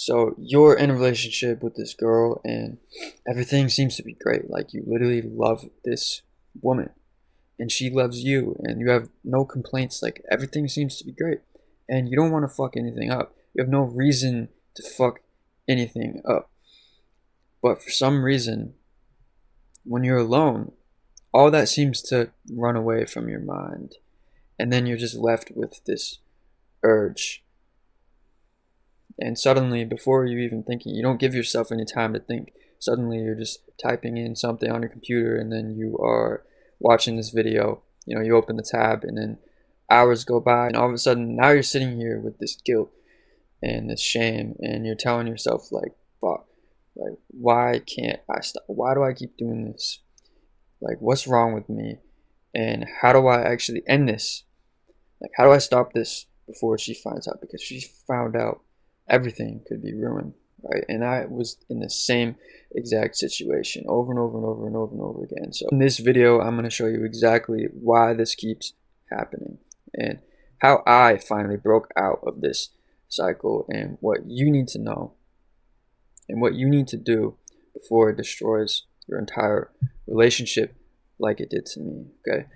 So you're in a relationship with this girl and everything seems to be great. Like you literally love this woman and she loves you and you have no complaints. Like everything seems to be great and you don't want to fuck anything up. You have no reason to fuck anything up. But for some reason, when you're alone, all that seems to run away from your mind. And then you're just left with this urge. And suddenly, before you even thinking, you don't give yourself any time to think. Suddenly, you're just typing in something on your computer, and then you are watching this video. You know, you open the tab, and then hours go by, and all of a sudden, now you're sitting here with this guilt and this shame, and you're telling yourself, like, fuck, like, why can't I stop? Why do I keep doing this? Like, what's wrong with me? And how do I actually end this? Like, how do I stop this before she finds out? Because she found out, everything could be ruined, right? And I was in the same exact situation over and over and over and over and over again. So in this video, I'm going to show you exactly why this keeps happening and how I finally broke out of this cycle and what you need to know and what you need to do before it destroys your entire relationship like it did to me. Okay.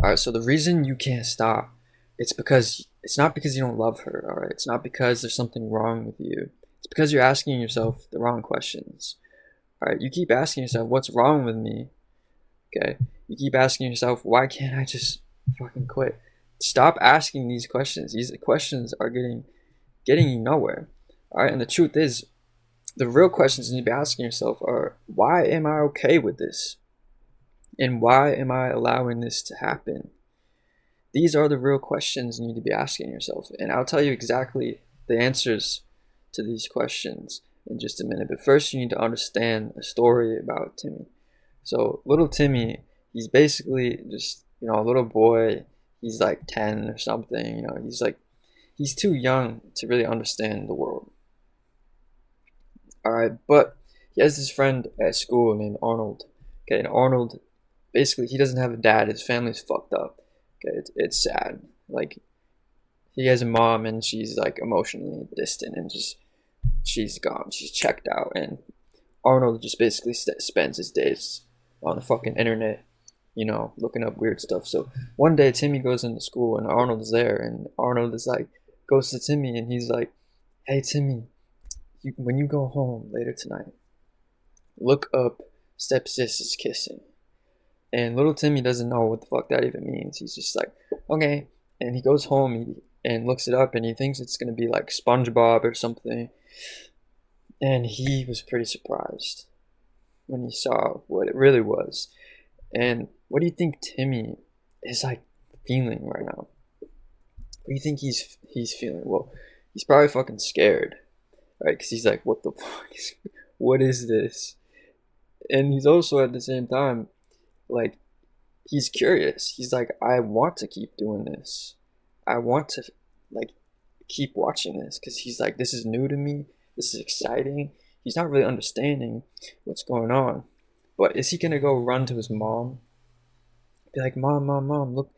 All right. So the reason you can't stop, it's not because you don't love her. All right. It's not because there's something wrong with you. It's because you're asking yourself the wrong questions. All right. You keep asking yourself, what's wrong with me? Okay. You keep asking yourself, why can't I just fucking quit? Stop asking these questions. These questions are getting you nowhere. All right. And the truth is, the real questions you need to be asking yourself are, why am I okay with this? And why am I allowing this to happen? These are the real questions you need to be asking yourself. And I'll tell you exactly the answers to these questions in just a minute. But first, you need to understand a story about Timmy. So little Timmy, he's basically just, a little boy. He's like 10 or something. He's too young to really understand the world. All right, but he has this friend at school named Arnold. Okay, and Arnold, basically, he doesn't have a dad. His family's fucked up. Okay, it's sad. Like, he has a mom, and she's like emotionally distant, and she's gone. She's checked out, and Arnold just basically spends his days on the fucking internet, looking up weird stuff. So one day, Timmy goes into school, and Arnold is there, and Arnold is like, goes to Timmy, and he's like, "Hey, Timmy, when you go home later tonight, look up stepsis is kissing." And little Timmy doesn't know what the fuck that even means. He's just like, okay. And he goes home and looks it up and he thinks it's going to be like SpongeBob or something. And he was pretty surprised when he saw what it really was. And what do you think Timmy is like feeling right now? What do you think he's feeling? Well, he's probably fucking scared, right? Because he's like, what the fuck what is this? And he's also at the same time, like, he's curious. He's like, I want to keep doing this. I want to, like, keep watching this because he's like, this is new to me. This is exciting. He's not really understanding what's going on. But is he going to go run to his mom? Be like, Mom, look.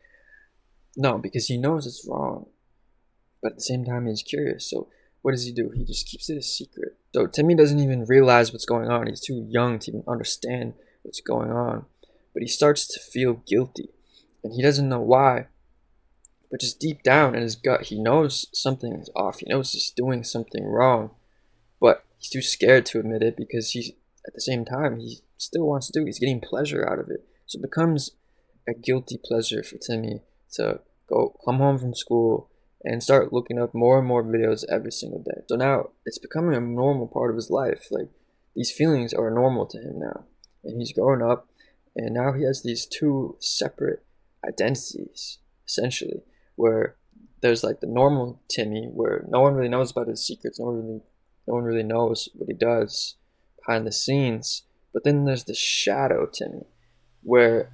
No, because he knows it's wrong. But at the same time, he's curious. So what does he do? He just keeps it a secret. So Timmy doesn't even realize what's going on. He's too young to even understand what's going on. But he starts to feel guilty, and he doesn't know why. But just deep down in his gut, he knows something is off. He knows he's doing something wrong, but he's too scared to admit it because at the same time, he still wants to do it. He's getting pleasure out of it. So it becomes a guilty pleasure for Timmy to come home from school and start looking up more and more videos every single day. So now it's becoming a normal part of his life. Like, these feelings are normal to him now, and he's growing up. And now he has these two separate identities, essentially, where there's like the normal Timmy, where no one really knows about his secrets, no one really knows what he does behind the scenes. But then there's the shadow Timmy, where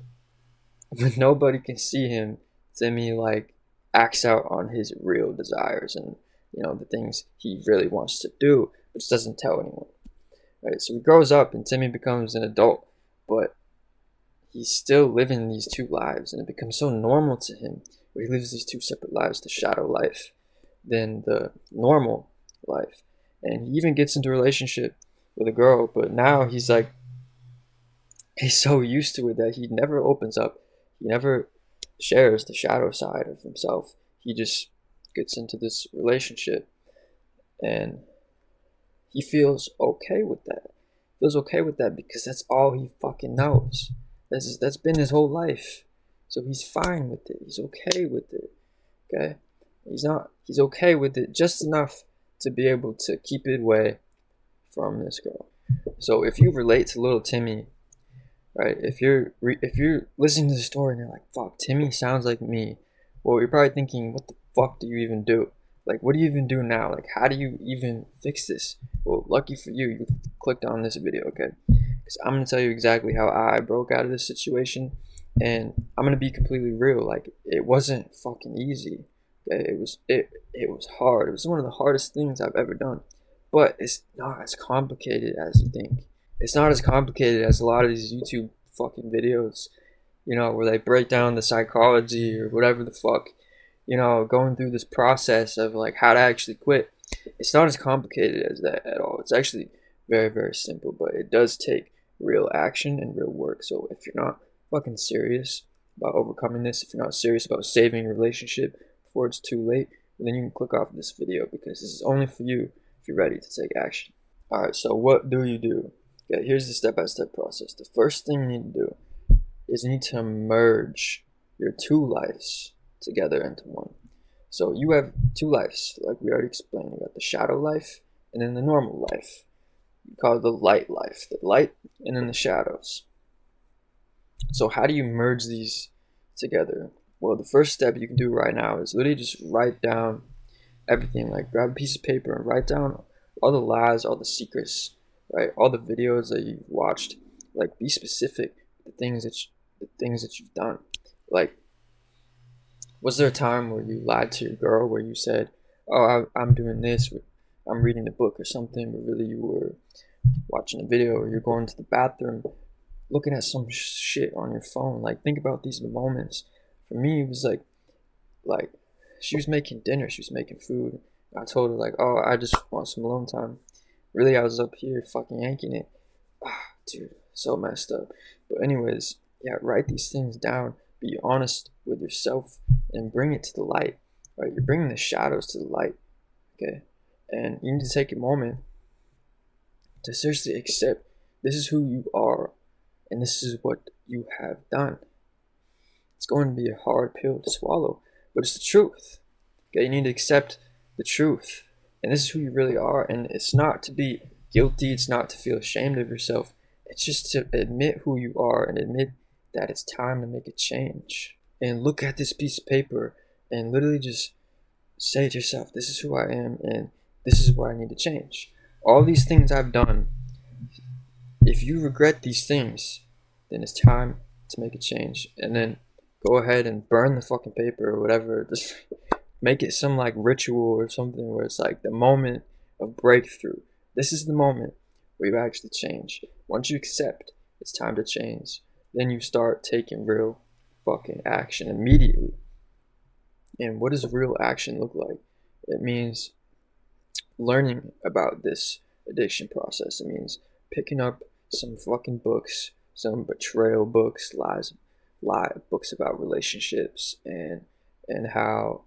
when nobody can see him, Timmy like acts out on his real desires and the things he really wants to do, but just doesn't tell anyone. Right? So he grows up and Timmy becomes an adult, but he's still living these two lives, and it becomes so normal to him where he lives these two separate lives, the shadow life, then the normal life. and he even gets into a relationship with a girl, but now he's like, he's so used to it that he never opens up. He never shares the shadow side of himself. He just gets into this relationship, and he feels okay with that. Feels okay with that because that's all he fucking knows. That's been his whole life. So he's fine with it. He's okay with it. Okay? He's okay with it just enough to be able to keep it away from this girl. So if you relate to little Timmy, right? If you're listening to the story and you're like, "Fuck, Timmy sounds like me," well, you're probably thinking, "What the fuck do you even do? Like, what do you even do now? Like, how do you even fix this?" Well, lucky for you, you clicked on this video, okay? Because I'm gonna tell you exactly how I broke out of this situation, and I'm gonna be completely real. Like, it wasn't fucking easy. Okay, it was hard. It was one of the hardest things I've ever done, but it's not as complicated as you think. It's not as complicated as a lot of these YouTube fucking videos, where they break down the psychology or whatever the fuck, going through this process of like how to actually quit. It's not as complicated as that at all. It's actually very, very simple, but it does take real action and real work. So if you're not fucking serious about overcoming this, if you're not serious about saving your relationship before it's too late, then you can click off this video because this is only for you if you're ready to take action. Alright, so what do you do? Okay, here's the step-by-step process. The first thing you need to do is you need to merge your two lives together into one. So you have two lives, like we already explained. You got the shadow life and then the normal life. You call it the light life, the light and then the shadows. So how do you merge these together? Well, the first step you can do right now is literally just write down everything. Like grab a piece of paper and write down all the lies, all the secrets, right? All the videos that you've watched. Like be specific. The things that you've done. Like, was there a time where you lied to your girl where you said, "Oh, I'm doing this, I'm reading a book or something," but really you were watching a video, or you're going to the bathroom looking at some shit on your phone? Like, think about these moments. For me, it was like she was making dinner, she was making food. I told her like, "Oh, I just want some alone time." Really, I was up here fucking yanking it. Dude, so messed up. But anyways, yeah, write these things down. Be honest with yourself and bring it to the light. Right, you're bringing the shadows to the light. Okay, and you need to take a moment to seriously accept this is who you are, and this is what you have done. It's going to be a hard pill to swallow, but it's the truth. Okay, you need to accept the truth, and this is who you really are. And it's not to be guilty. It's not to feel ashamed of yourself. It's just to admit who you are and admit that it's time to make a change. And look at this piece of paper and literally just say to yourself, "This is who I am, and this is where I need to change." All these things I've done, if you regret these things, then it's time to make a change. And then go ahead and burn the fucking paper or whatever. Just make it some like ritual or something where it's like the moment of breakthrough. This is the moment where you actually change. Once you accept it's time to change, then you start taking real fucking action immediately. And what does real action look like? It means learning about this addiction process. It means picking up some fucking books, some betrayal books, books about relationships and how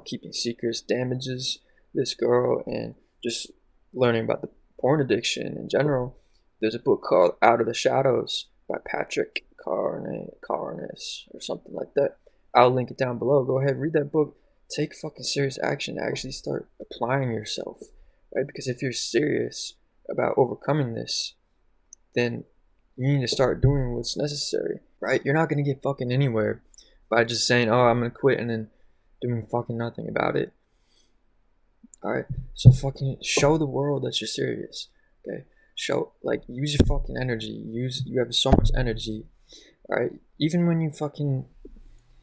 keeping secrets damages this girl, and just learning about the porn addiction in general. There's a book called Out of the Shadows by Patrick Carnes or something like that. I'll link it down below. Go ahead, read that book. Take fucking serious action. Actually start applying yourself, right? Because if you're serious about overcoming this, then you need to start doing what's necessary, right? You're not going to get fucking anywhere by just saying, "Oh, I'm going to quit," and then doing fucking nothing about it. Alright? So fucking show the world that you're serious. Okay? Use your fucking energy. You have so much energy. Alright? Even when you fucking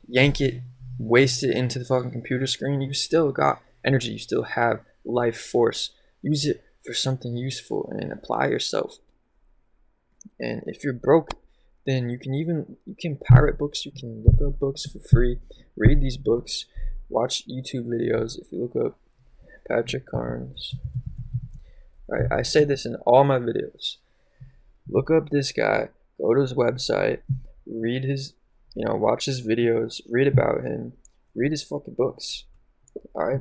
yank it, waste it into the fucking computer screen, you still got energy. You still have life force. Use it for something useful and apply yourself. And if you're broke, then you can pirate books, you can look up books for free, read these books, watch YouTube videos. If you look up Patrick Carnes, Right? I say this in all my videos. Look up this guy, go to his website, read his, watch his videos, read about him, read his fucking books. All right?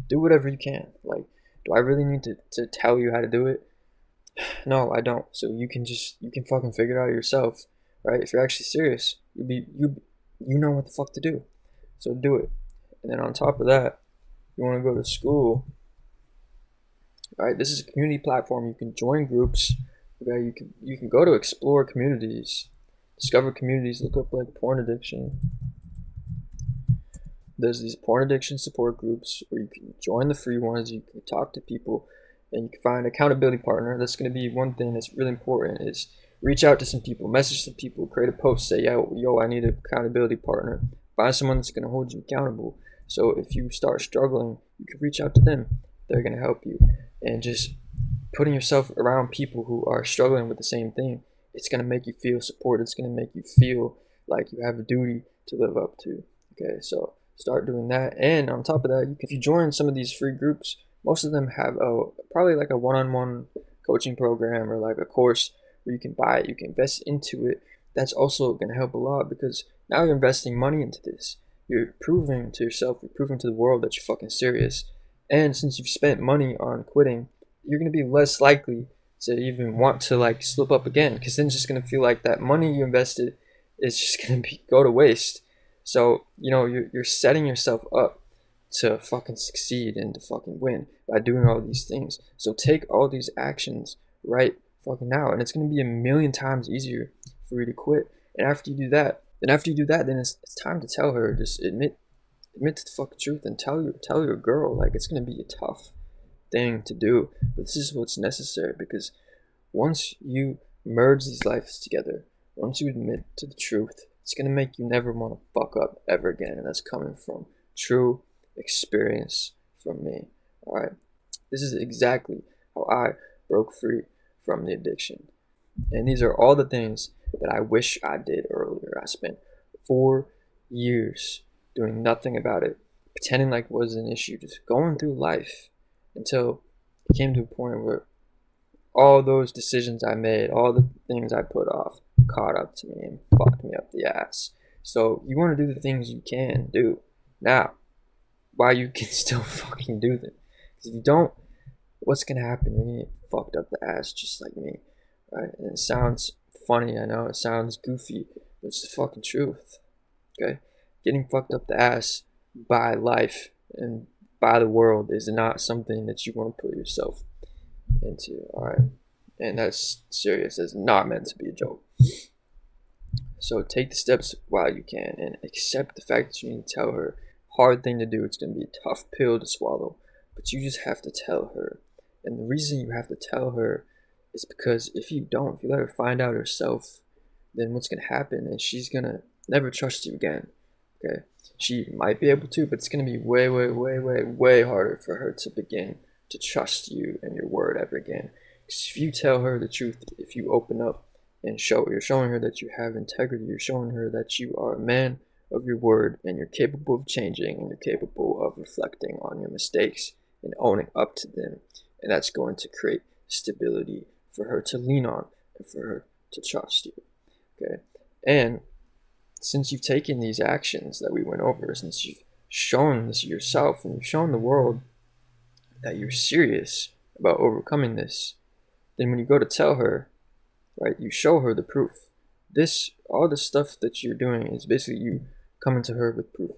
Do whatever you can. Like, do I really need to tell you how to do it? No, I don't. So you can fucking figure it out yourself, right? If you're actually serious, you know what the fuck to do. So do it. And then on top of that, you want to go to school. All right, this is a community platform. You can join groups. Okay, you can go to explore communities, discover communities. Look up like porn addiction. There's these porn addiction support groups where you can join the free ones. You can talk to people, and you can find an accountability partner. That's going to be one thing that's really important. Is reach out to some people, message some people, create a post, say, yo, I need an accountability partner. Find someone that's going to hold you accountable. So if you start struggling, you can reach out to them. They're going to help you. And just putting yourself around people who are struggling with the same thing, it's going to make you feel supported. It's going to make you feel like you have a duty to live up to. Okay, so start doing that. And on top of that, if you join some of these free groups, most of them have probably like a one-on-one coaching program or like a course where you can buy it, you can invest into it. That's also going to help a lot, because now you're investing money into this. You're proving to yourself, you're proving to the world that you're fucking serious. And since you've spent money on quitting, you're going to be less likely to even want to like slip up again, because then it's just going to feel like that money you invested is just going to go to waste. So, you're setting yourself up to fucking succeed and to fucking win by doing all these things. So take all these actions right fucking now, and it's going to be a million times easier for you to quit. And after you do that, then it's time to tell her. Just admit to the fucking truth and tell your girl. Like, it's going to be a tough thing to do, but this is what's necessary, because once you merge these lives together, once you admit to the truth, it's going to make you never want to fuck up ever again. And that's coming from true experience from me. All right, this is exactly how I broke free from the addiction, and these are all the things that I wish I did earlier. I spent 4 years doing nothing about it, pretending like it was an issue, just going through life until it came to a point where all those decisions I made, all the things I put off, caught up to me and fucked me up the ass. So you want to do the things you can do now while you can still fucking do them. Because if you don't, what's going to happen? You're going to get fucked up the ass just like me. Right? And it sounds funny, I know. It sounds goofy, but it's the fucking truth. Okay? Getting fucked up the ass by life and by the world is not something that you want to put yourself into. All right? And that's serious. It's not meant to be a joke. So take the steps while you can and accept the fact that you need to tell her. Hard thing to do. It's going to be a tough pill to swallow, but you just have to tell her. And the reason you have to tell her is because if you let her find out herself, then what's going to happen is she's going to never trust you again. Okay? She might be able to, but it's going to be way, way, way, way, way harder for her to begin to trust you and your word ever again. Because if you tell her the truth, if you open up and you're showing her that you have integrity, you're showing her that you are a man of your word and you're capable of changing and you're capable of reflecting on your mistakes and owning up to them. And that's going to create stability for her to lean on and for her to trust you. Okay? And since you've taken these actions that we went over, since you've shown this yourself and you've shown the world that you're serious about overcoming this, then when you go to tell her, right, you show her the proof. All the stuff that you're doing is basically you coming to her with proof.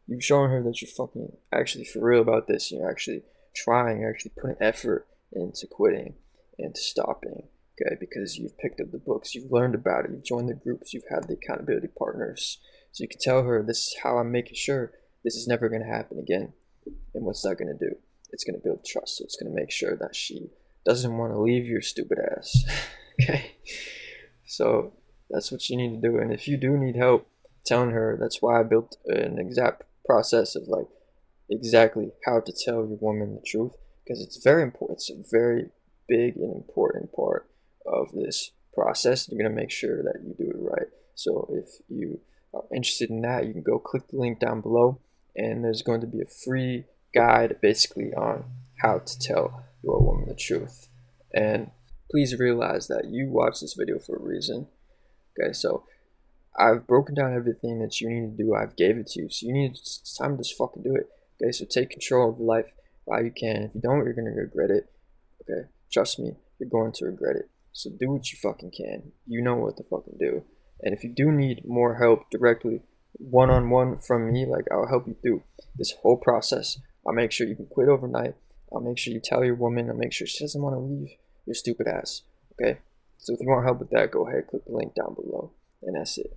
You've shown her that you're fucking actually for real about this. You're actually trying, you're actually putting effort into quitting and to stopping. Okay, because you've picked up the books, you've learned about it, you've joined the groups, you've had the accountability partners. So you can tell her, this is how I'm making sure this is never going to happen again. And what's that going to do? It's going to build trust. So it's going to make sure that she doesn't want to leave your stupid ass. Okay? So that's what you need to do. And if you do need help telling her, that's why I built an exact process of like exactly how to tell your woman the truth. Because it's very important. It's a very big and important part of this process. You're going to make sure that you do it right. So if you are interested in that, you can go click the link down below, and there's going to be a free guide basically on how to tell your woman the truth. And please realize that you watched this video for a reason. Okay, so I've broken down everything that you need to do. I've gave it to you, so it's time to just fucking do it. Okay, so take control of your life while you can. If you don't, you're gonna regret it. Okay, trust me, you're going to regret it. So do what you fucking can. You know what to fucking do. And if you do need more help directly, one-on-one from me, like I'll help you through this whole process. I'll make sure you can quit overnight. I'll make sure you tell your woman. I'll make sure she doesn't want to leave your stupid ass. Okay? So if you want help with that, go ahead, click the link down below. And that's it.